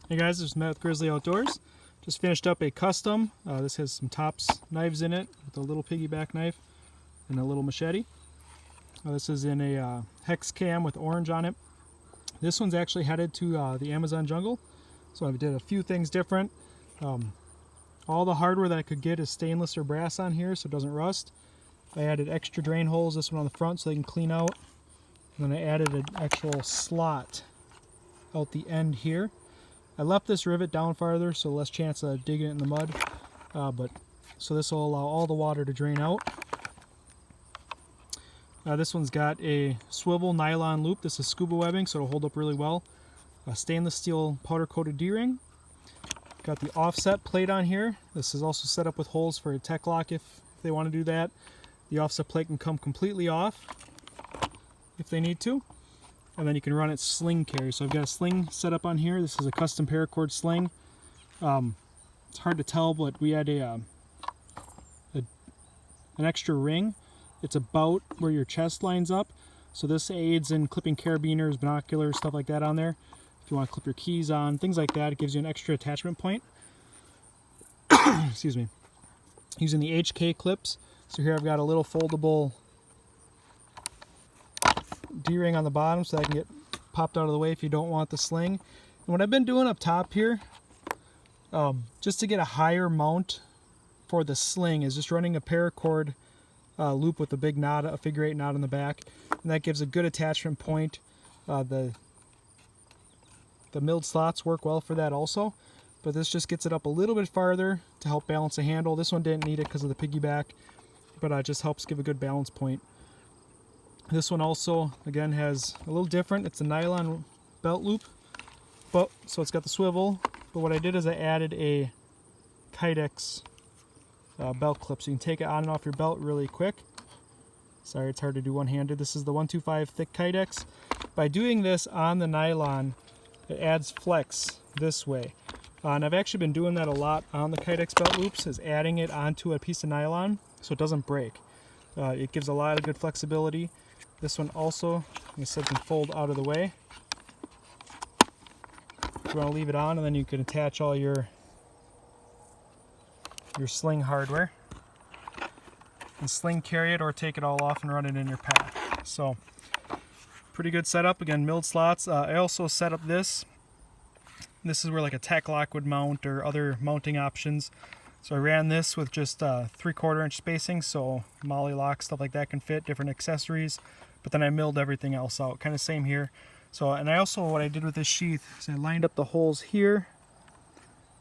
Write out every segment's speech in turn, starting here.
Hey guys, this is Matt with Grizzly-Outdoors. Just finished up a custom. This has some tops knives in it with a little piggyback knife and a little machete. This is in a hex cam with orange on it. This one's actually headed to the Amazon jungle, so I did a few things different. All the hardware that I could get is stainless or brass on here so it doesn't rust. I added extra drain holes, this one on the front so they can clean out. And then I added an actual slot out the end here. I left this rivet down farther so less chance of digging it in the mud, so this will allow all the water to drain out. This one's got a swivel nylon loop. This is scuba webbing, so it'll hold up really well. A stainless steel powder coated D-ring. Got the offset plate on here. This is also set up with holes for a tech lock if they want to do that. The offset plate can come completely off if they need to. And then you can run it sling carry. So I've got a sling set up on here. This is a custom paracord sling. It's hard to tell, but we had an extra ring. It's about where your chest lines up. So this aids in clipping carabiners, binoculars, stuff like that on there. If you want to clip your keys on, things like that, it gives you an extra attachment point. Excuse me. Using the HK clips. So here I've got a little foldable D-ring on the bottom so that I can get popped out of the way if you don't want the sling. And what I've been doing up top here, just to get a higher mount for the sling, is just running a paracord loop with a big knot, a figure 8 knot in the back, and that gives a good attachment point. The milled slots work well for that also, but this just gets it up a little bit farther to help balance the handle. This one didn't need it because of the piggyback, but it just helps give a good balance point. This one also, again, has a little different. It's a nylon belt loop, so it's got the swivel. But what I did is I added a Kydex belt clip, so you can take it on and off your belt really quick. Sorry, it's hard to do one-handed. This is the 125 thick Kydex. By doing this on the nylon, it adds flex this way. And I've actually been doing that a lot on the Kydex belt loops, is adding it onto a piece of nylon so it doesn't break. It gives a lot of good flexibility. This one also, like I said, can fold out of the way. You want to leave it on, and then you can attach all your sling hardware and sling carry it, or take it all off and run it in your pack. So pretty good setup. Again, milled slots. I also set up this. This is where like a tech lock would mount, or other mounting options. So I ran this with just 3/4 inch spacing, so molly lock, stuff like that can fit, different accessories. But then I milled everything else out, kind of same here. So, and I also, what I did with this sheath is I lined up the holes here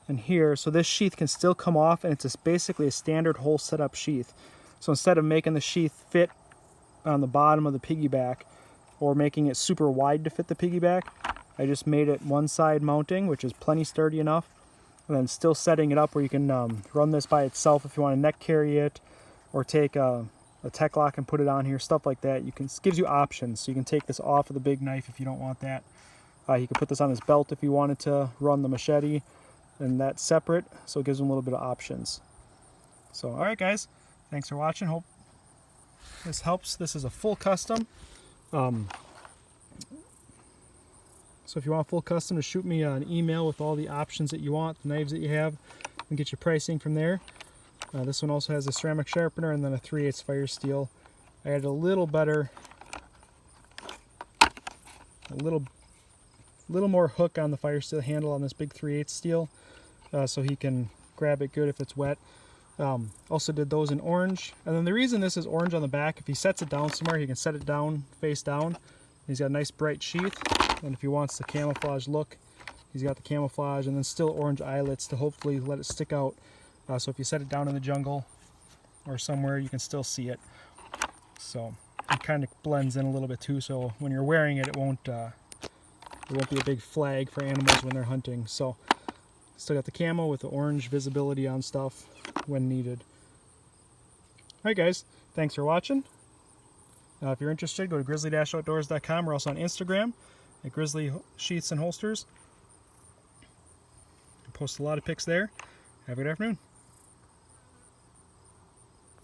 and here, so this sheath can still come off, and it's basically a standard hole setup sheath. So instead of making the sheath fit on the bottom of the piggyback, or making it super wide to fit the piggyback, I just made it one side mounting, which is plenty sturdy enough, and then still setting it up where you can run this by itself if you want to neck carry it, or take a tech lock and put it on here, stuff like that. It gives you options, so you can take this off of the big knife if you don't want that. You can put this on his belt if you wanted to run the machete, and that's separate, so it gives them a little bit of options. So alright guys, thanks for watching, hope this helps. This is a full custom. So if you want a full custom, just shoot me an email with all the options that you want, the knives that you have, and get your pricing from there. This one also has a ceramic sharpener and then a 3/8 fire steel. I added a little more hook on the fire steel handle on this big 3/8 steel, so he can grab it good if it's wet. Also did those in orange, and then the reason this is orange on the back, if he sets it down somewhere, he can set it down face down. He's got a nice bright sheath, and if he wants the camouflage look, he's got the camouflage, and then still orange eyelets to hopefully let it stick out. So if you set it down in the jungle or somewhere, you can still see it. So it kind of blends in a little bit too, so when you're wearing it, it won't be a big flag for animals when they're hunting. So still got the camo with the orange visibility on stuff when needed. Alright guys, thanks for watching. If you're interested, go to grizzly-outdoors.com. We're also on Instagram at Grizzly Sheaths and Holsters. I post a lot of pics there. Have a good afternoon.